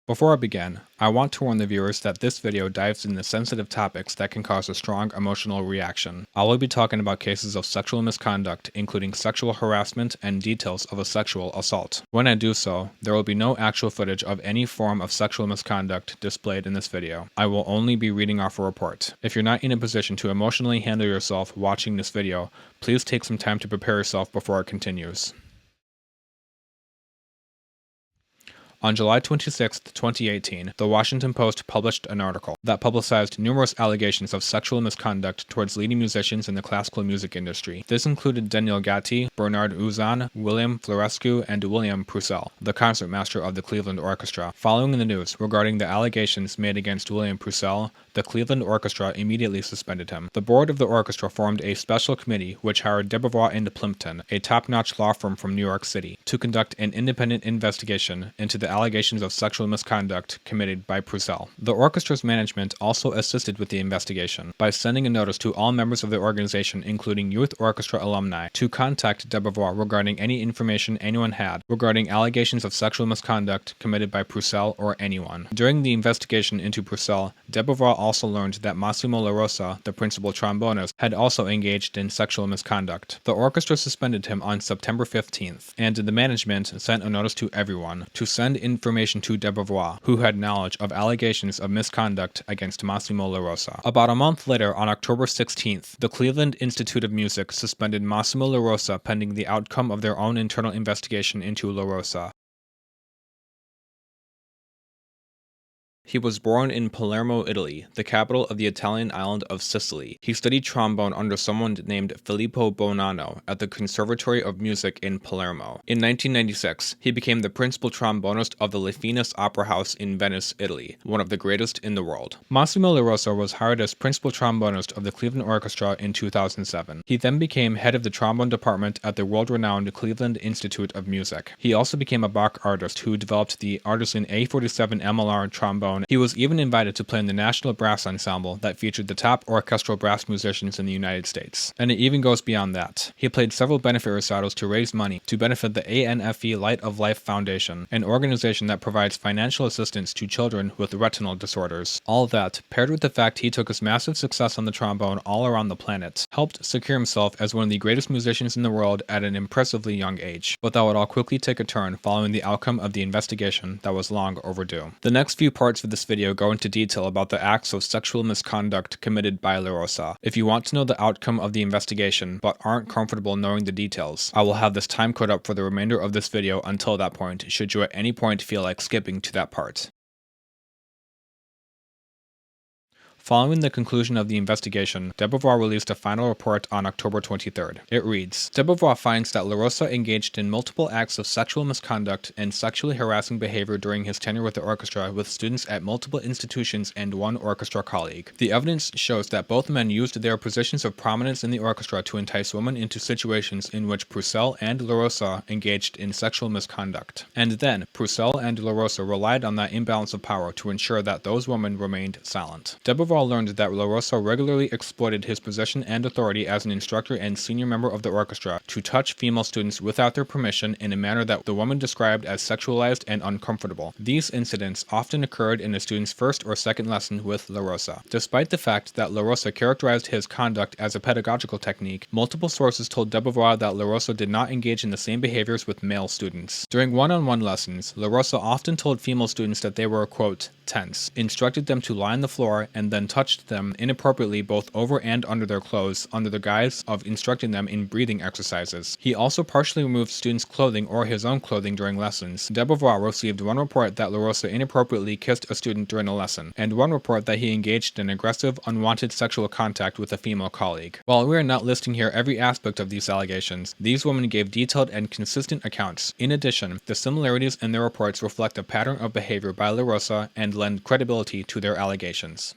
Before I begin, I want to warn the viewers that this video dives into sensitive topics that can cause a strong emotional reaction. I will be talking about cases of sexual misconduct, including sexual harassment and details of a sexual assault. When I do so, there will be no actual footage of any form of sexual misconduct displayed in this video. I will only be reading off a report. If you're not in a position to emotionally handle yourself watching this video, please take some time to prepare yourself before it continues. On July 26, 2018, The Washington Post published an article that publicized numerous allegations of sexual misconduct towards leading musicians in the classical music industry. This included Daniel Gatti, Bernard Uzan, William Florescu, and William Purcell, the concertmaster of the Cleveland Orchestra. Following the news regarding the allegations made against William Purcell, the Cleveland Orchestra immediately suspended him. The board of the orchestra formed a special committee which hired Debevoise and Plimpton, a top-notch law firm from New York City, to conduct an independent investigation into the allegations of sexual misconduct committed by Purcell. The orchestra's management also assisted with the investigation by sending a notice to all members of the organization, including youth orchestra alumni, to contact Debevoise regarding any information anyone had regarding allegations of sexual misconduct committed by Purcell or anyone. During the investigation into Purcell, Debevoise also learned that Massimo LaRosa, the principal trombonist, had also engaged in sexual misconduct. The orchestra suspended him on September 15th, and the management sent a notice to everyone to send information to Debevoise, who had knowledge of allegations of misconduct against Massimo LaRosa. About a month later, on October 16th, the Cleveland Institute of Music suspended Massimo LaRosa pending the outcome of their own internal investigation into LaRosa. He was born in Palermo, Italy, the capital of the Italian island of Sicily. He studied trombone under someone named Filippo Bonanno at the Conservatory of Music in Palermo. In 1996, he became the principal trombonist of the Le Finis Opera House in Venice, Italy, one of the greatest in the world. Massimo LaRosa was hired as principal trombonist of the Cleveland Orchestra in 2007. He then became head of the trombone department at the world-renowned Cleveland Institute of Music. He also became a Bach artist who developed the artisan A47 MLR trombone. He was even invited to play in the National Brass Ensemble that featured the top orchestral brass musicians in the United States. And it even goes beyond that. He played several benefit recitals to raise money to benefit the ANFE Light of Life Foundation, an organization that provides financial assistance to children with retinal disorders. All that, paired with the fact he took his massive success on the trombone all around the planet, helped secure himself as one of the greatest musicians in the world at an impressively young age. But that would all quickly take a turn following the outcome of the investigation that was long overdue. The next few parts of this video go into detail about the acts of sexual misconduct committed by LaRosa. If you want to know the outcome of the investigation but aren't comfortable knowing the details, I will have this time code up for the remainder of this video until that point, should you at any point feel like skipping to that part. Following the conclusion of the investigation, Debevoise released a final report on October 23rd. It reads, Debevoise finds that LaRosa engaged in multiple acts of sexual misconduct and sexually harassing behavior during his tenure with the orchestra with students at multiple institutions and one orchestra colleague. The evidence shows that both men used their positions of prominence in the orchestra to entice women into situations in which Purcell and LaRosa engaged in sexual misconduct. And then, Purcell and LaRosa relied on that imbalance of power to ensure that those women remained silent. Debevoise learned that LaRosa regularly exploited his position and authority as an instructor and senior member of the orchestra to touch female students without their permission in a manner that the woman described as sexualized and uncomfortable. These incidents often occurred in a student's first or second lesson with LaRosa. Despite the fact that LaRosa characterized his conduct as a pedagogical technique, multiple sources told Debevoise that LaRosa did not engage in the same behaviors with male students. During one-on-one lessons, LaRosa often told female students that they were, quote, tense, instructed them to lie on the floor, and then touched them inappropriately both over and under their clothes under the guise of instructing them in breathing exercises. He also partially removed students' clothing or his own clothing during lessons. Debevoise received one report that LaRosa inappropriately kissed a student during a lesson, and one report that he engaged in aggressive, unwanted sexual contact with a female colleague. While we are not listing here every aspect of these allegations, these women gave detailed and consistent accounts. In addition, the similarities in their reports reflect a pattern of behavior by LaRosa and lend credibility to their allegations.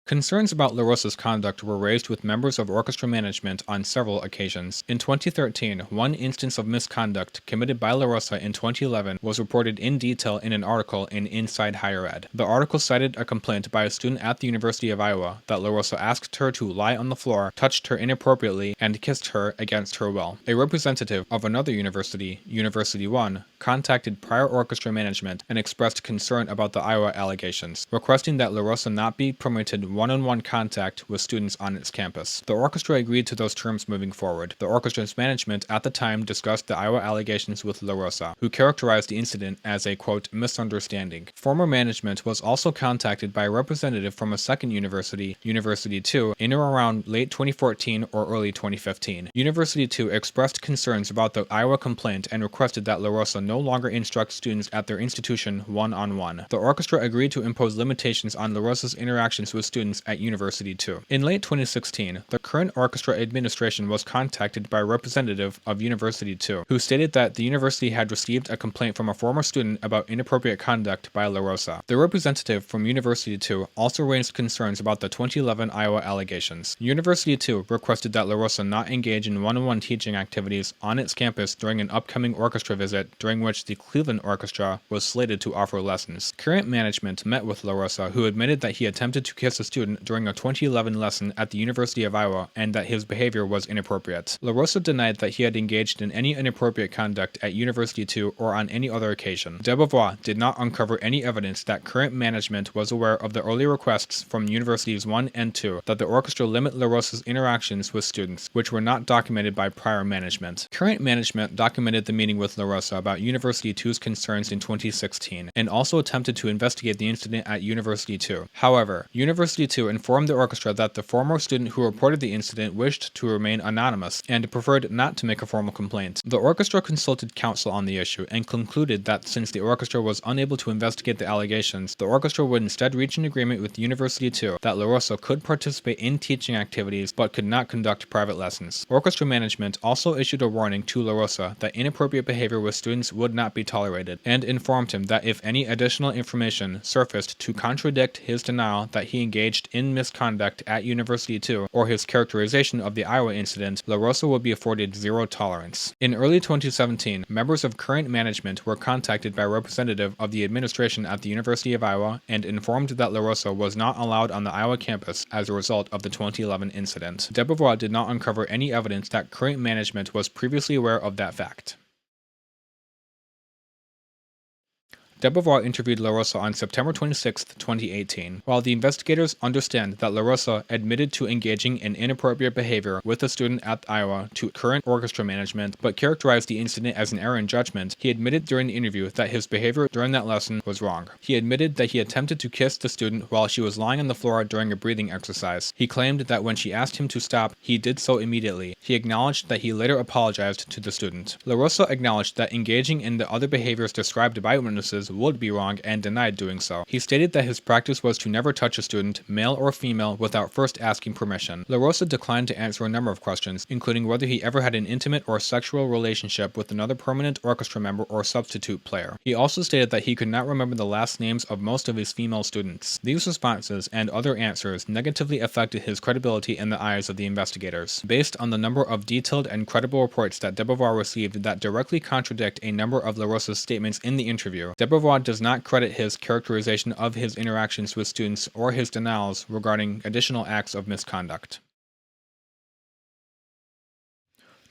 Concerns about LaRosa's conduct were raised with members of orchestra management on several occasions. In 2013, one instance of misconduct committed by LaRosa in 2011 was reported in detail in an article in Inside Higher Ed. The article cited a complaint by a student at the University of Iowa that LaRosa asked her to lie on the floor, touched her inappropriately, and kissed her against her will. A representative of another university, University 1, contacted prior orchestra management and expressed concern about the Iowa allegations, requesting that LaRosa not be permitted one-on-one contact with students on its campus. The orchestra agreed to those terms moving forward. The orchestra's management at the time discussed the Iowa allegations with LaRosa, who characterized the incident as a, quote, misunderstanding. Former management was also contacted by a representative from a second university, University 2, in or around late 2014 or early 2015. University 2 expressed concerns about the Iowa complaint and requested that LaRosa no longer instruct students at their institution one-on-one. The orchestra agreed to impose limitations on LaRosa's interactions with students at University 2. In late 2016, the current orchestra administration was contacted by a representative of University 2, who stated that the university had received a complaint from a former student about inappropriate conduct by LaRosa. The representative from University 2 also raised concerns about the 2011 Iowa allegations. University 2 requested that LaRosa not engage in one-on-one teaching activities on its campus during an upcoming orchestra visit during which the Cleveland Orchestra was slated to offer lessons. Current management met with LaRosa, who admitted that he attempted to kiss a student during a 2011 lesson at the University of Iowa and that his behavior was inappropriate. LaRosa denied that he had engaged in any inappropriate conduct at University 2 or on any other occasion. Debevoise did not uncover any evidence that current management was aware of the earlier requests from Universities 1 and 2 that the orchestra limit LaRosa's interactions with students, which were not documented by prior management. Current management documented the meeting with LaRosa about University 2's concerns in 2016 and also attempted to investigate the incident at University 2. However, University 2 informed the orchestra that the former student who reported the incident wished to remain anonymous and preferred not to make a formal complaint. The orchestra consulted counsel on the issue and concluded that since the orchestra was unable to investigate the allegations, the orchestra would instead reach an agreement with University 2 that LaRosa could participate in teaching activities but could not conduct private lessons. Orchestra management also issued a warning to LaRosa that inappropriate behavior with students would not be tolerated and informed him that if any additional information surfaced to contradict his denial that he engaged in misconduct at University 2 or his characterization of the Iowa incident, LaRosa would be afforded zero tolerance. In early 2017, members of current management were contacted by a representative of the administration at the University of Iowa and informed that LaRosa was not allowed on the Iowa campus as a result of the 2011 incident. Debevoise did not uncover any evidence that current management was previously aware of that fact. Debevoise interviewed LaRosa on September 26, 2018. While the investigators understand that LaRosa admitted to engaging in inappropriate behavior with a student at Iowa to current orchestra management, but characterized the incident as an error in judgment, he admitted during the interview that his behavior during that lesson was wrong. He admitted that he attempted to kiss the student while she was lying on the floor during a breathing exercise. He claimed that when she asked him to stop, he did so immediately. He acknowledged that he later apologized to the student. LaRosa acknowledged that engaging in the other behaviors described by witnesses would be wrong and denied doing so. He stated that his practice was to never touch a student, male or female, without first asking permission. LaRosa declined to answer a number of questions, including whether he ever had an intimate or sexual relationship with another permanent orchestra member or substitute player. He also stated that he could not remember the last names of most of his female students. These responses and other answers negatively affected his credibility in the eyes of the investigators. Based on the number of detailed and credible reports that Debevoise received that directly contradict a number of LaRosa's statements in the interview, Debevoise does not credit his characterization of his interactions with students or his denials regarding additional acts of misconduct.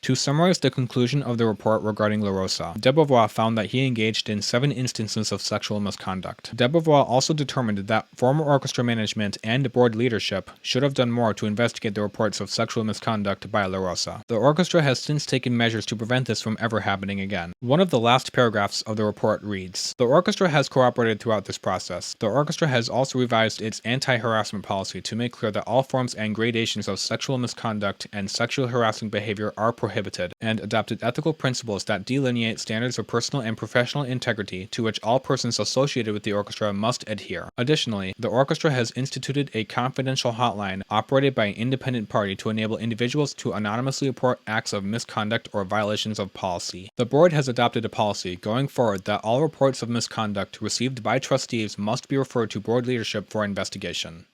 To summarize the conclusion of the report regarding LaRosa, Debevoise found that he engaged in 7 instances of sexual misconduct. Debevoise also determined that former orchestra management and board leadership should have done more to investigate the reports of sexual misconduct by LaRosa. The orchestra has since taken measures to prevent this from ever happening again. One of the last paragraphs of the report reads, "The orchestra has cooperated throughout this process. The orchestra has also revised its anti-harassment policy to make clear that all forms and gradations of sexual misconduct and sexual harassing behavior are prohibited, and adopted ethical principles that delineate standards of personal and professional integrity to which all persons associated with the orchestra must adhere. Additionally, the orchestra has instituted a confidential hotline operated by an independent party to enable individuals to anonymously report acts of misconduct or violations of policy. The board has adopted a policy going forward that all reports of misconduct received by trustees must be referred to board leadership for investigation."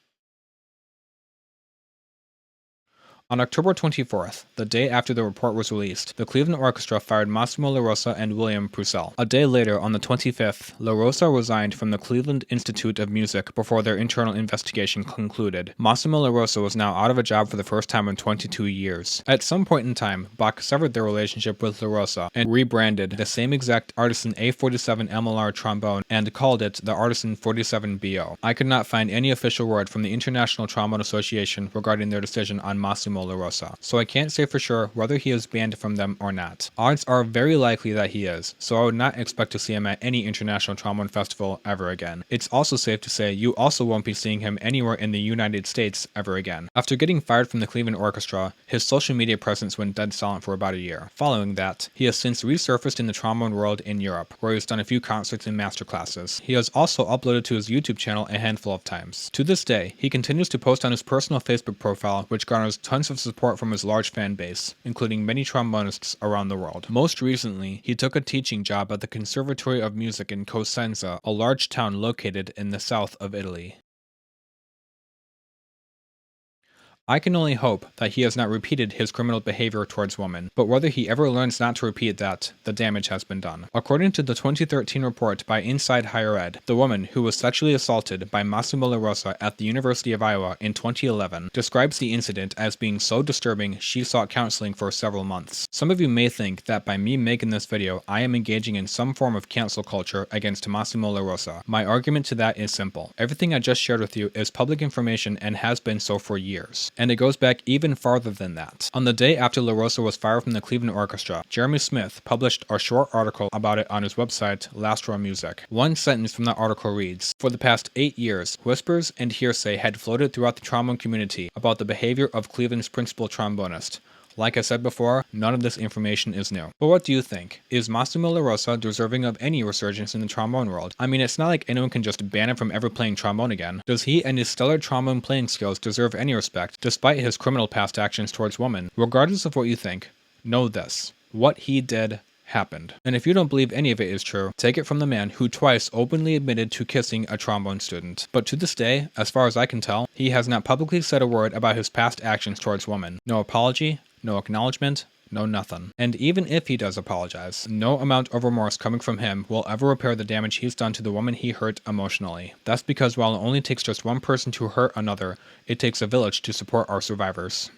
On October 24th, the day after the report was released, the Cleveland Orchestra fired Massimo LaRosa and William Purcell. A day later, on the 25th, LaRosa resigned from the Cleveland Institute of Music before their internal investigation concluded. Massimo LaRosa was now out of a job for the first time in 22 years. At some point in time, Bach severed their relationship with LaRosa and rebranded the same exact Artisan A47 MLR trombone and called it the Artisan 47BO. I could not find any official word from the International Trombone Association regarding their decision on Massimo LaRosa, so I can't say for sure whether he is banned from them or not. Odds are very likely that he is, so I would not expect to see him at any international trombone festival ever again. It's also safe to say you also won't be seeing him anywhere in the United States ever again. After getting fired from the Cleveland Orchestra, his social media presence went dead silent for about a year. Following that, he has since resurfaced in the trombone world in Europe, where he's done a few concerts and masterclasses. He has also uploaded to his YouTube channel a handful of times. To this day, he continues to post on his personal Facebook profile, which garners tons of support from his large fan base, including many trombonists around the world. Most recently, he took a teaching job at the Conservatory of Music in Cosenza, a large town located in the south of Italy. I can only hope that he has not repeated his criminal behavior towards women, but whether he ever learns not to repeat that, the damage has been done. According to the 2013 report by Inside Higher Ed, the woman who was sexually assaulted by Massimo LaRosa at the University of Iowa in 2011 describes the incident as being so disturbing she sought counseling for several months. Some of you may think that by me making this video, I am engaging in some form of cancel culture against Massimo LaRosa. My argument to that is simple. Everything I just shared with you is public information and has been so for years. And it goes back even farther than that. On the day after LaRosa was fired from the Cleveland Orchestra, Jeremy Smith published a short article about it on his website, Lastra Music. One sentence from that article reads, "For the past 8 years, whispers and hearsay had floated throughout the trombone community about the behavior of Cleveland's principal trombonist. Like I said before, none of this information is new." But what do you think? Is Massimo LaRosa deserving of any resurgence in the trombone world? I mean, it's not like anyone can just ban him from ever playing trombone again. Does he and his stellar trombone playing skills deserve any respect, despite his criminal past actions towards women? Regardless of what you think, know this. What he did happened. And if you don't believe any of it is true, take it from the man who twice openly admitted to kissing a trombone student. But to this day, as far as I can tell, he has not publicly said a word about his past actions towards women. No apology, no acknowledgement, no nothing. And even if he does apologize, no amount of remorse coming from him will ever repair the damage he's done to the woman he hurt emotionally. That's because while it only takes just one person to hurt another, it takes a village to support our survivors.